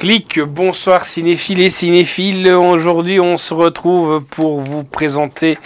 Clic, bonsoir cinéphiles et cinéphiles. Aujourd'hui, on se retrouve pour vous présenter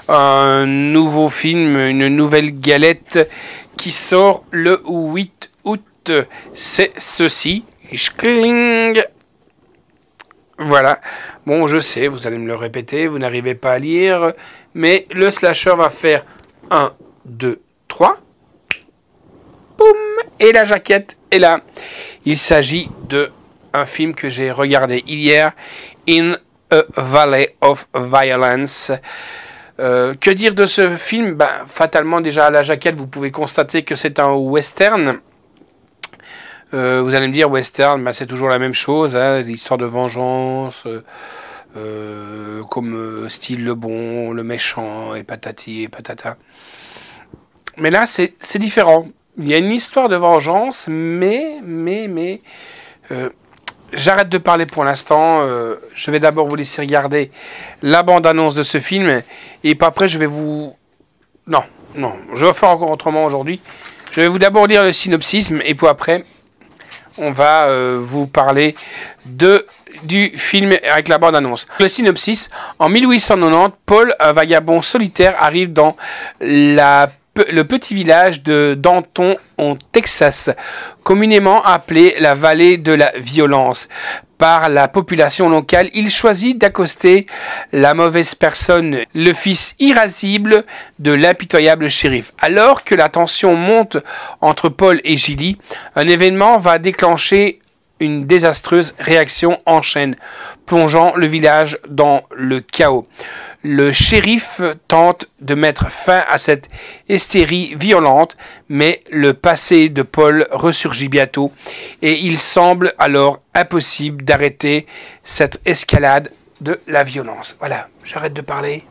un nouveau film, une nouvelle galette qui sort le 8 août. C'est ceci. Schkling. Voilà. Bon, je sais, vous allez me le répéter, vous n'arrivez pas à lire, mais le slasher va faire 1, 2, 3. Boum. Et la jaquette est là. Il s'agit de un film que j'ai regardé hier, In a Valley of Violence. Que dire de ce film? Ben, fatalement, déjà à la jaquette, vous pouvez constater que c'est un western. Vous allez me dire, western, ben, c'est toujours la même chose, hein, des histoires de vengeance, comme style le bon, le méchant, et patati et patata. Mais là, c'est différent. Il y a une histoire de vengeance, mais j'arrête de parler pour l'instant. Je vais d'abord vous laisser regarder la bande-annonce de ce film. Et puis après, je vais vous... Non, je vais faire encore autrement aujourd'hui. Je vais vous d'abord lire le synopsis. Et puis après, on va vous parler du film avec la bande-annonce. Le synopsis. En 1890, Paul, un vagabond solitaire, arrive dans le petit village de Denton, au Texas, communément appelé la vallée de la violence. Par la population locale, il choisit d'accoster la mauvaise personne, le fils irascible de l'impitoyable shérif. Alors que la tension monte entre Paul et Gilly, un événement va déclencher une désastreuse réaction en chaîne, plongeant le village dans le chaos. Le shérif tente de mettre fin à cette hystérie violente, mais le passé de Paul ressurgit bientôt et il semble alors impossible d'arrêter cette escalade de la violence. Voilà, j'arrête de parler.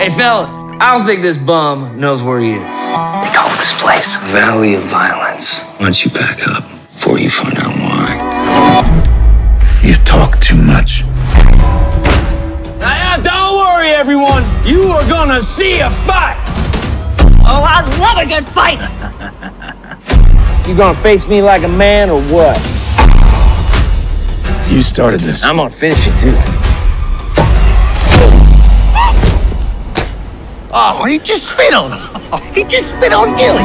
Hey, fellas, I don't think this bum knows where he is. They call this place Valley of Violence. Why don't you back up before you find out why? You talk too much. Now, don't worry, everyone. You are gonna see a fight. Oh, I love a good fight. You gonna face me like a man or what? You started this. I'm gonna finish it, too. Oh, he just spit on him. He just spit on Gilly.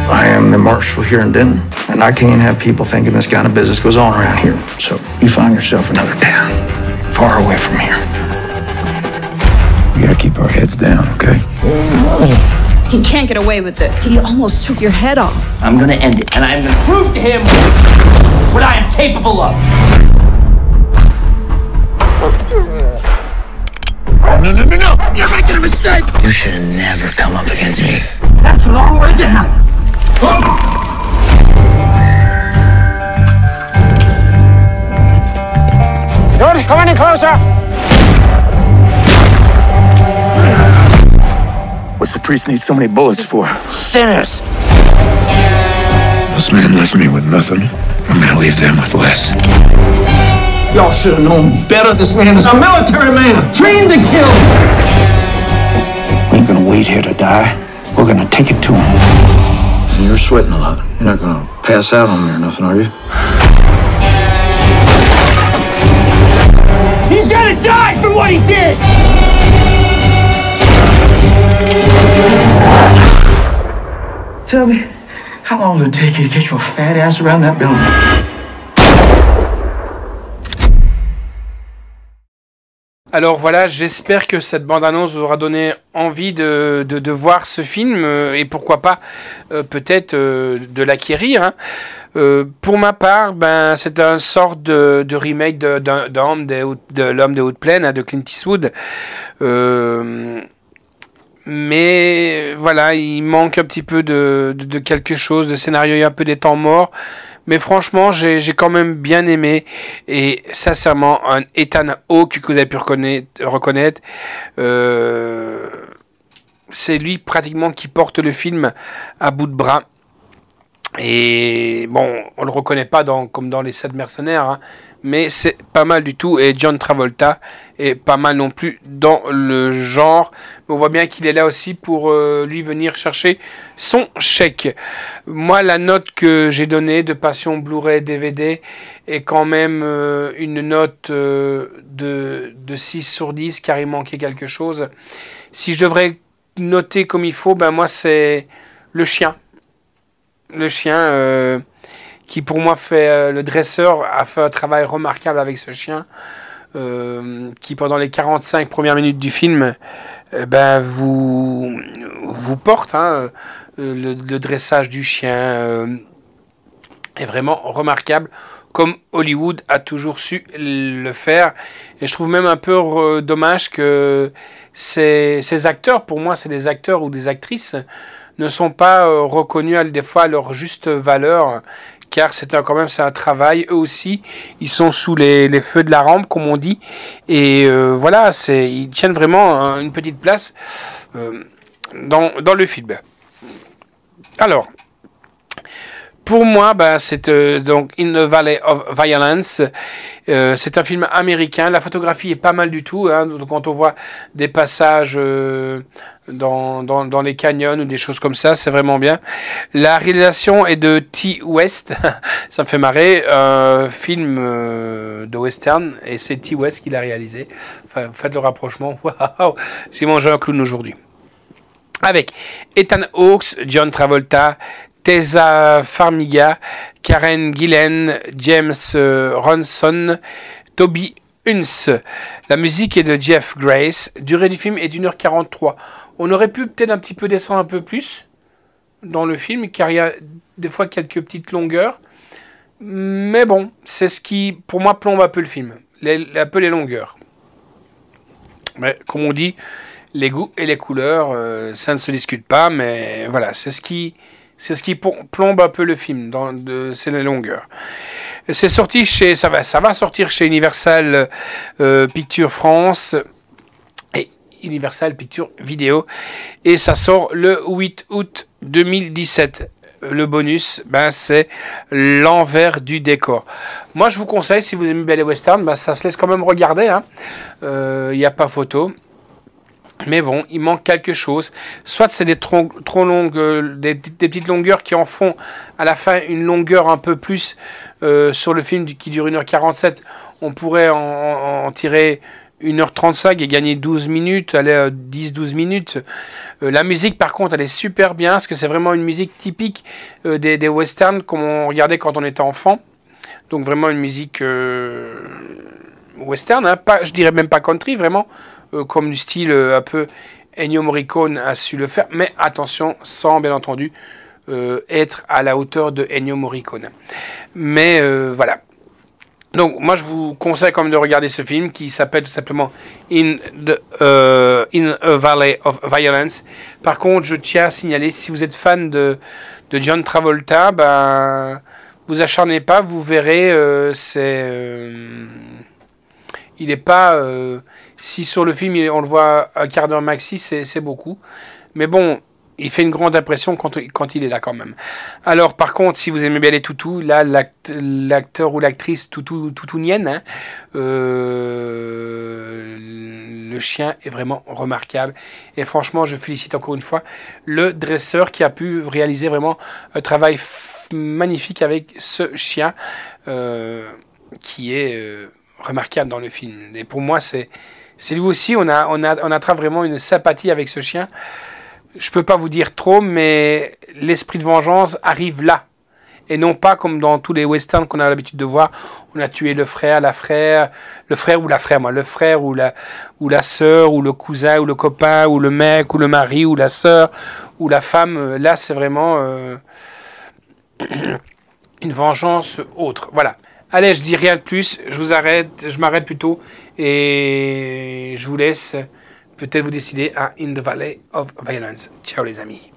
I am the marshal here in Denton, and I can't have people thinking this kind of business goes on around here. So you find yourself another town, far away from here. We gotta keep our heads down, okay? He can't get away with this. He almost took your head off. I'm gonna end it, and I'm gonna prove to him what I am capable of. No. You're making a mistake. You should have never come up against me. That's a long way down. Don't come any closer. What's the priest need so many bullets for? Sinners. This man left me with nothing. I'm gonna leave them with less. Y'all should have known better. This man is a military man, trained to kill. We ain't gonna wait here to die. We're gonna take it to him. And you're sweating a lot. You're not gonna pass out on me or nothing, are you? He's gonna die for what he did. Tell me, how long did it take you to get your fat ass around that building? Alors voilà, j'espère que cette bande-annonce vous aura donné envie de voir ce film et pourquoi pas peut-être de l'acquérir. Hein. Pour ma part, ben, c'est un sort de remake de l'homme des Hautes Plaines, hein, de Clint Eastwood. Mais voilà, il manque un petit peu de quelque chose, de scénario, il y a un peu des temps morts. Mais franchement, j'ai quand même bien aimé. Et sincèrement, un Ethan Hawke que vous avez pu reconnaître, c'est lui pratiquement qui porte le film à bout de bras. Et bon, on le reconnaît pas comme dans les 7 mercenaires, hein, mais c'est pas mal du tout. Et John Travolta est pas mal non plus dans le genre. On voit bien qu'il est là aussi pour lui venir chercher son chèque. Moi, la note que j'ai donnée de Passion Blu-ray DVD est quand même une note de 6 sur 10, car il manquait quelque chose. Si je devrais noter comme il faut, ben moi c'est le chien. Le chien qui pour moi fait le dresseur a fait un travail remarquable avec ce chien qui pendant les 45 premières minutes du film vous porte, hein, le dressage du chien est vraiment remarquable comme Hollywood a toujours su le faire, et je trouve même un peu dommage que ces acteurs, pour moi c'est des acteurs ou des actrices, ne sont pas reconnus des fois à leur juste valeur, car c'est quand même un travail. Eux aussi, ils sont sous les feux de la rampe, comme on dit, et voilà, ils tiennent vraiment une petite place dans le film. Alors, pour moi, c'est donc In the Valley of Violence. C'est un film américain. La photographie est pas mal du tout. Hein, quand on voit des passages dans les canyons ou des choses comme ça, c'est vraiment bien. La réalisation est de T. West. Ça me fait marrer. Film de western. Et c'est T. West qui l'a réalisé. Enfin, faites le rapprochement. Waouh, j'ai mangé un clown aujourd'hui. Avec Ethan Hawke, John Travolta, Tessa Farmiga, Karen Gillan, James Ronson, Toby Huns. La musique est de Jeff Grace. Durée du film est d'1h43. On aurait pu peut-être un petit peu descendre un peu plus dans le film, car il y a des fois quelques petites longueurs. Mais bon, c'est ce qui, pour moi, plombe un peu le film. Un peu les longueurs. Mais comme on dit, les goûts et les couleurs, ça ne se discute pas, mais voilà, c'est ce qui plombe un peu le film, c'est les longueurs. C'est sorti ça va sortir chez Universal Pictures France et Universal Pictures Vidéo, et ça sort le 8 août 2017. Le bonus, c'est l'envers du décor. Moi, je vous conseille, si vous aimez bien les westerns, ça se laisse quand même regarder. Il n'y a pas photo. Mais bon, il manque quelque chose. Soit c'est des trop longues, des petites longueurs qui en font à la fin une longueur un peu plus sur le film qui dure 1h47. On pourrait en tirer 1h35 et gagner 12 minutes, aller à 10-12 minutes. La musique, par contre, elle est super bien, parce que c'est vraiment une musique typique des westerns comme on regardait quand on était enfant. Donc vraiment une musique western, hein, je dirais même pas country, vraiment. Comme du style un peu Ennio Morricone a su le faire, mais attention, sans bien entendu être à la hauteur de Ennio Morricone. Mais voilà. Donc moi je vous conseille quand même de regarder ce film qui s'appelle tout simplement In a Valley of Violence. Par contre, je tiens à signaler, si vous êtes fan de John Travolta, vous acharnez pas, vous verrez, il n'est pas... si sur le film, on le voit un quart d'heure maxi, c'est beaucoup. Mais bon, il fait une grande impression quand il est là quand même. Alors, par contre, si vous aimez bien les toutous, là, l'acteur ou l'actrice toutounienne, hein, le chien est vraiment remarquable. Et franchement, je félicite encore une fois le dresseur qui a pu réaliser vraiment un travail magnifique avec ce chien qui est... remarquable dans le film. Et pour moi, c'est lui aussi, on attrape vraiment une sympathie avec ce chien. Je peux pas vous dire trop, mais l'esprit de vengeance arrive là. Et non pas comme dans tous les westerns qu'on a l'habitude de voir, on a tué le frère ou la sœur, ou le cousin, ou le copain, ou le mec, ou le mari, ou la sœur, ou la femme. Là, c'est vraiment une vengeance autre. Voilà. Allez, je dis rien de plus, je m'arrête plutôt, et je vous laisse peut-être vous décider à In the Valley of Violence. Ciao les amis.